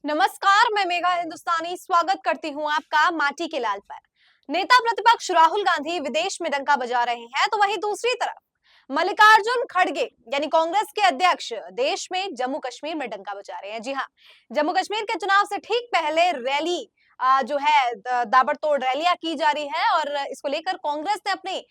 नमस्कार, मैं मेघा हिंदुस्तानी स्वागत करती हूँ आपका माटी के लाल पर। नेता प्रतिपक्ष राहुल गांधी विदेश में डंका बजा रहे हैं, तो वहीं दूसरी तरफ मल्लिकार्जुन खड़गे यानी कांग्रेस के अध्यक्ष देश में जम्मू कश्मीर में डंका बजा रहे हैं। जी हाँ, जम्मू कश्मीर के चुनाव से ठीक पहले रैली जो है दाबड़तोड़ रैलियां की जा रही है और इसको लेकर कांग्रेस ने अपनी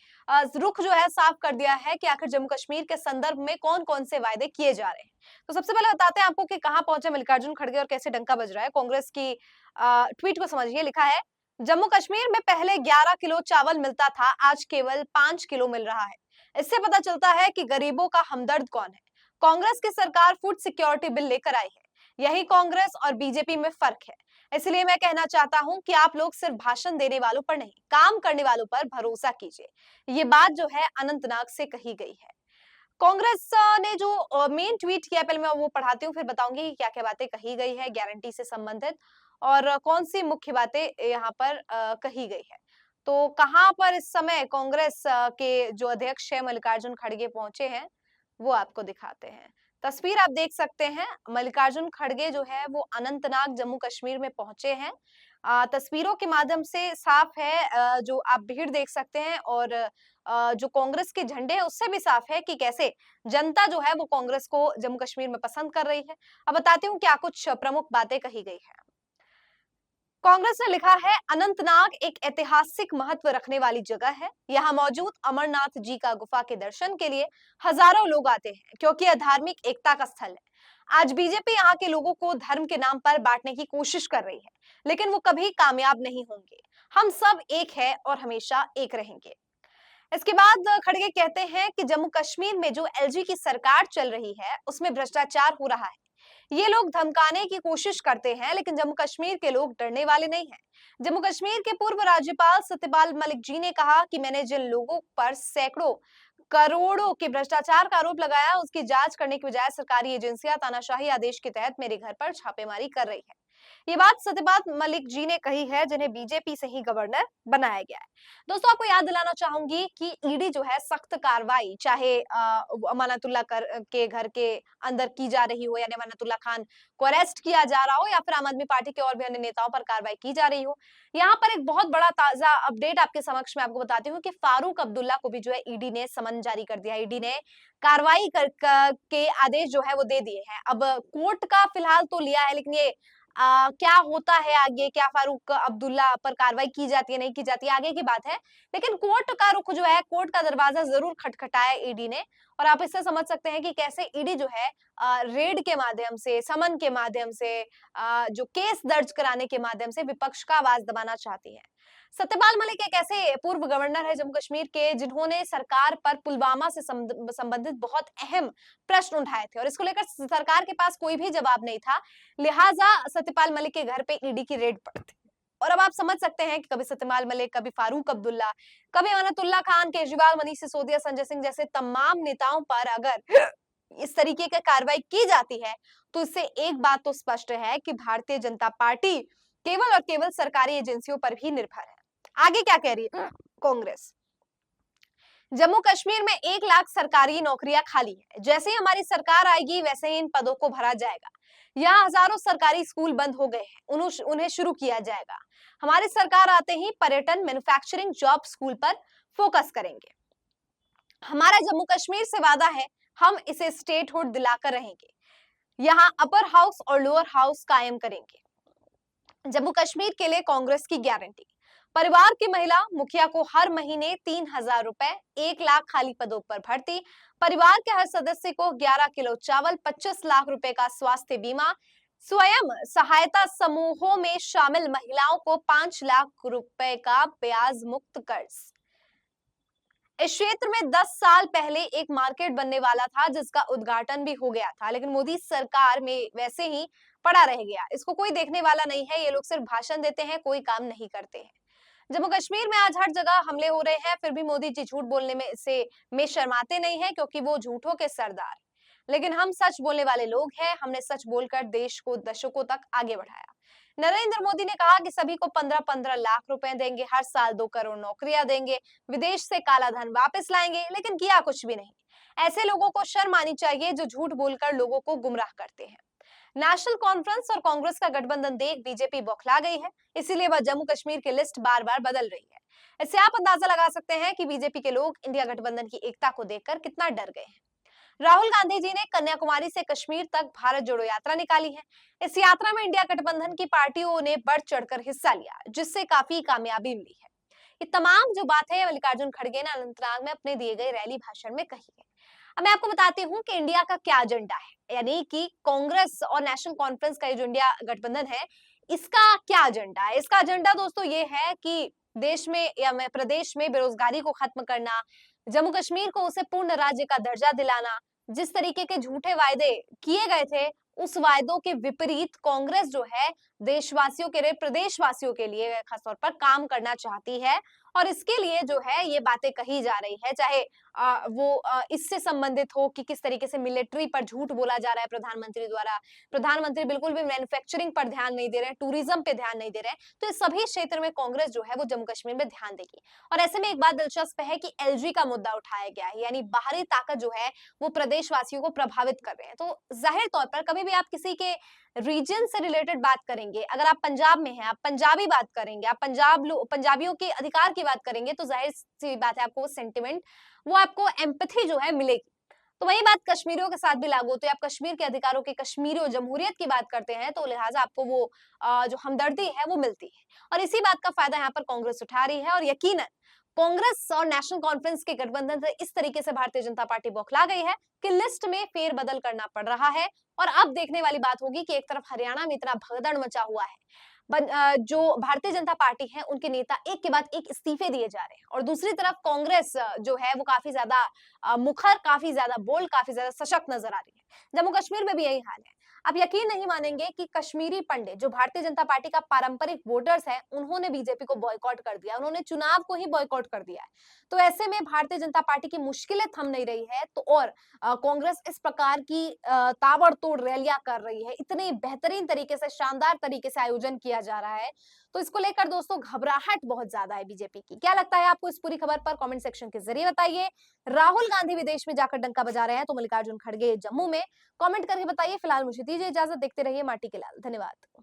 रुख जो है साफ कर दिया है कि आखिर जम्मू कश्मीर के संदर्भ में कौन-कौन से वायदे किए जा रहे हैं। तो सबसे पहले बताते हैं आपको कि कहाँ पहुंचे मल्लिकार्जुन खड़गे और कैसे डंका बज रहा है। कांग्रेस की ट्वीट को समझिए, लिखा है, जम्मू कश्मीर में पहले 11 किलो चावल मिलता था, आज केवल 5 किलो मिल रहा है। इससे पता चलता है कि गरीबों का हमदर्द कौन है। कांग्रेस की सरकार फूड सिक्योरिटी बिल लेकर आई है। यही कांग्रेस और बीजेपी में फर्क है। इसलिए मैं कहना चाहता हूं कि आप लोग सिर्फ भाषण देने वालों पर नहीं, काम करने वालों पर भरोसा कीजिए। ये बात जो है अनंतनाग से कही गई है। कांग्रेस ने जो मेन ट्वीट किया, पहले मैं वो पढ़ाती हूँ, फिर बताऊंगी कि क्या-क्या बातें कही गई है गारंटी से संबंधित और कौन सी मुख्य बातें यहाँ पर कही गई है। तो कहाँ पर इस समय कांग्रेस के जो अध्यक्ष है मल्लिकार्जुन खड़गे पहुंचे हैं, वो आपको दिखाते हैं। तस्वीर आप देख सकते हैं, मल्लिकार्जुन खड़गे जो है वो अनंतनाग जम्मू कश्मीर में पहुंचे हैं। तस्वीरों के माध्यम से साफ है, जो आप भीड़ देख सकते हैं और जो कांग्रेस के झंडे हैं उससे भी साफ है कि कैसे जनता जो है वो कांग्रेस को जम्मू कश्मीर में पसंद कर रही है। अब बताती हूँ क्या कुछ प्रमुख बातें कही गई है। कांग्रेस ने लिखा है, अनंतनाग एक ऐतिहासिक महत्व रखने वाली जगह है। यहाँ मौजूद अमरनाथ जी का गुफा के दर्शन के लिए हजारों लोग आते हैं क्योंकि यह धार्मिक एकता का स्थल है। आज बीजेपी यहाँ के लोगों को धर्म के नाम पर बांटने की कोशिश कर रही है, लेकिन वो कभी कामयाब नहीं होंगे। हम सब एक है और हमेशा एक रहेंगे। इसके बाद खड़गे कहते हैं कि जम्मू कश्मीर में जो एलजी की सरकार चल रही है उसमें भ्रष्टाचार हो रहा है। ये लोग धमकाने की कोशिश करते हैं, लेकिन जम्मू कश्मीर के लोग डरने वाले नहीं हैं। जम्मू कश्मीर के पूर्व राज्यपाल सत्यपाल मलिक जी ने कहा कि मैंने जिन लोगों पर सैकड़ों करोड़ों के भ्रष्टाचार का आरोप लगाया, उसकी जांच करने की बजाय सरकारी एजेंसियां तानाशाही आदेश के तहत मेरे घर पर छापेमारी कर रही है। ये बात सत्यपाल मलिक जी ने कही है, जिन्हें बीजेपी से ही गवर्नर बनाया गया है। दोस्तों, आपको याद दिलाना चाहूंगी कि ईडी जो है सख्त कार्रवाई, चाहे अमानतुल्लाह के घर के अंदर की जा रही हो, यानी अमानतुल्लाह खान को अरेस्ट किया जा रहा हो, या फिर आम आदमी पार्टी के और भी अन्य नेताओं पर कार्रवाई की जा रही हो। यहाँ पर एक बहुत बड़ा ताजा अपडेट आपके समक्ष मैं आपको बताती हूँ कि फारूक अब्दुल्ला को भी जो है ईडी ने समन जारी कर दिया है। ईडी ने कार्रवाई के आदेश जो है वो दे दिए हैं। अब कोर्ट का फिलहाल तो लिया है, लेकिन ये क्या होता है आगे, क्या फारूक अब्दुल्ला पर कार्रवाई की जाती है नहीं की जाती है, आगे की बात है। लेकिन कोर्ट का रुख जो है, कोर्ट का दरवाजा जरूर खटखटाया ईडी ने, और आप इससे समझ सकते हैं कि कैसे ईडी जो है रेड के माध्यम से, समन के माध्यम से, जो केस दर्ज कराने के माध्यम से विपक्ष का आवाज दबाना चाहती है। सत्यपाल मलिक एक ऐसे पूर्व गवर्नर है जम्मू कश्मीर के, जिन्होंने सरकार पर पुलवामा से संबंधित बहुत अहम प्रश्न उठाए थे और इसको लेकर सरकार के पास कोई भी जवाब नहीं था। लिहाजा सत्यपाल मलिक के घर पे ईडी की रेड पड़ती। और अब आप समझ सकते हैं कि कभी सत्यपाल मलिक, कभी फारूक अब्दुल्ला, कभी अमानतुल्लाह खान, केजरीवाल, मनीष सिसोदिया, संजय सिंह जैसे तमाम नेताओं पर अगर इस तरीके की कार्रवाई की जाती है, तो इससे एक बात तो स्पष्ट है कि भारतीय जनता पार्टी केवल और केवल सरकारी एजेंसियों पर भी निर्भर है। आगे क्या कह रही है कांग्रेस? जम्मू कश्मीर में 1 लाख सरकारी नौकरियां खाली है। जैसे ही हमारी सरकार आएगी वैसे ही इन पदों को भरा जाएगा। यहाँ हजारों सरकारी स्कूल बंद हो गए हैं, उन्हें शुरू किया जाएगा। हमारी सरकार आते ही पर्यटन, मैन्युफैक्चरिंग, जॉब, स्कूल पर फोकस करेंगे। हमारा जम्मू कश्मीर से वादा है, हम इसे स्टेटहुड दिलाकर रहेंगे। यहाँ अपर हाउस और लोअर हाउस कायम करेंगे। जम्मू कश्मीर के लिए कांग्रेस की गारंटी, परिवार की महिला मुखिया को हर महीने 3,000 रुपए, 1 लाख खाली पदों पर भर्ती, परिवार के हर सदस्य को 11 किलो चावल, 25 लाख रुपए का स्वास्थ्य बीमा, स्वयं सहायता समूहों में शामिल महिलाओं को 5 लाख रुपए का ब्याज मुक्त कर्ज। इस क्षेत्र में 10 साल पहले एक मार्केट बनने वाला था, जिसका उद्घाटन भी हो गया था, लेकिन मोदी सरकार में वैसे ही पड़ा रह गया। इसको कोई देखने वाला नहीं है, ये लोग सिर्फ भाषण देते हैं, कोई काम नहीं करते हैं। जम्मू कश्मीर में आज हर जगह हमले हो रहे हैं, फिर भी मोदी जी झूठ बोलने में शर्माते नहीं हैं, क्योंकि वो झूठों के सरदार। लेकिन हम सच बोलने वाले लोग हैं, हमने सच बोलकर देश को दशकों तक आगे बढ़ाया। नरेंद्र मोदी ने कहा कि सभी को 15-15 लाख रुपए देंगे, हर साल 2 करोड़ नौकरियां देंगे, विदेश से काला धन वापस लाएंगे, लेकिन किया कुछ भी नहीं। ऐसे लोगों को शर्म आनी चाहिए जो झूठ बोलकर लोगों को गुमराह करते हैं। नेशनल कॉन्फ्रेंस और कांग्रेस का गठबंधन देख बीजेपी बौखला गई है, इसीलिए वह जम्मू कश्मीर की लिस्ट बार बार बदल रही है। इससे आप अंदाजा लगा सकते हैं कि बीजेपी के लोग इंडिया गठबंधन की एकता को देखकर कितना डर गए हैं। राहुल गांधी जी ने कन्याकुमारी से कश्मीर तक भारत जोड़ो यात्रा निकाली है। इस यात्रा में इंडिया गठबंधन की पार्टियों ने बढ़ चढ़कर हिस्सा लिया, जिससे काफी कामयाबी मिली है। ये तमाम जो बात है मल्लिकार्जुन खड़गे ने अनंतनाग में अपने दिए गए रैली भाषण में कही है। अब मैं आपको बताती हूँ कि इंडिया का क्या एजेंडा है, यानी कि कांग्रेस और नेशनल कॉन्फ्रेंस का ये जो इंडिया गठबंधन है, इसका क्या एजेंडा है। इसका एजेंडा दोस्तों ये है कि देश में या मैं प्रदेश में बेरोजगारी को खत्म करना, जम्मू कश्मीर को उसे पूर्ण राज्य का दर्जा दिलाना, जिस तरीके के झूठे वायदे किए गए थे, उस वायदों के विपरीत कांग्रेस जो है देशवासियों के लिए, प्रदेशवासियों के लिए खासतौर पर काम करना चाहती है। और इसके लिए जो है ये बातें कही जा रही है, चाहे वो इससे संबंधित हो कि किस तरीके से मिलिट्री पर झूठ बोला जा रहा है प्रधानमंत्री द्वारा। प्रधानमंत्री बिल्कुल भी मैन्युफैक्चरिंग पर ध्यान नहीं दे रहे हैं, टूरिज्म पे ध्यान नहीं दे रहे हैं। तो इस सभी क्षेत्र में कांग्रेस जो है वो जम्मू कश्मीर में ध्यान देगी। और ऐसे में एक बात दिलचस्प है कि एलजी का मुद्दा उठाया गया है, यानी बाहरी ताकत जो है वो प्रदेशवासियों को प्रभावित कर रहे हैं। तो जाहिर तौर पर कभी भी आप किसी के रीजन से रिलेटेड बात करेंगे, अगर आप पंजाब में हैं, आप पंजाबी बात करेंगे, आप पंजाबियों के अधिकार की बात करेंगे, तो जाहिर सी बात है आपको वो सेंटिमेंट, वो आपको एम्पैथी जो है मिलेगी। तो वही बात कश्मीरियों के साथ भी लागू होती है। आप कश्मीर के अधिकारों की, कश्मीरियों जमहूरियत की बात करते हैं, तो लिहाजा आपको वो जो हमदर्दी है वो मिलती है। और इसी बात का फायदा यहाँ पर कांग्रेस उठा रही है। और यकीनन कांग्रेस और नेशनल कॉन्फ्रेंस के गठबंधन से इस तरीके से भारतीय जनता पार्टी बौखला गई है कि लिस्ट में फेरबदल करना पड़ रहा है। और अब देखने वाली बात होगी कि एक तरफ हरियाणा में इतना भगदड़ मचा हुआ है, जो भारतीय जनता पार्टी है उनके नेता एक के बाद एक इस्तीफे दिए जा रहे हैं, और दूसरी तरफ कांग्रेस जो है वो काफी ज्यादा मुखर, काफी ज्यादा बोल्ड, काफी ज्यादा सशक्त नजर आ रही है। जम्मू कश्मीर में भी यही हाल है। आप यकीन नहीं मानेंगे कि कश्मीरी पंडित जो भारतीय जनता पार्टी का पारंपरिक वोटर्स है, उन्होंने बीजेपी को बॉयकॉट कर दिया, उन्होंने चुनाव को ही बॉयकॉट कर दिया है। तो ऐसे में भारतीय जनता पार्टी की मुश्किलें थम नहीं रही है, तो और कांग्रेस इस प्रकार की ताबड़तोड़ रैलियां कर रही है, इतने बेहतरीन तरीके से, शानदार तरीके से आयोजन किया जा रहा है, तो इसको लेकर दोस्तों घबराहट बहुत ज्यादा है बीजेपी की। क्या लगता है आपको इस पूरी खबर पर? कमेंट सेक्शन के जरिए बताइए। राहुल गांधी विदेश में जाकर डंका बजा रहे हैं, तो मल्लिकार्जुन खड़गे जम्मू में। कमेंट करके बताइए। फिलहाल मुझे दीजिए इजाजत, देखते रहिए माटी के लाल। धन्यवाद।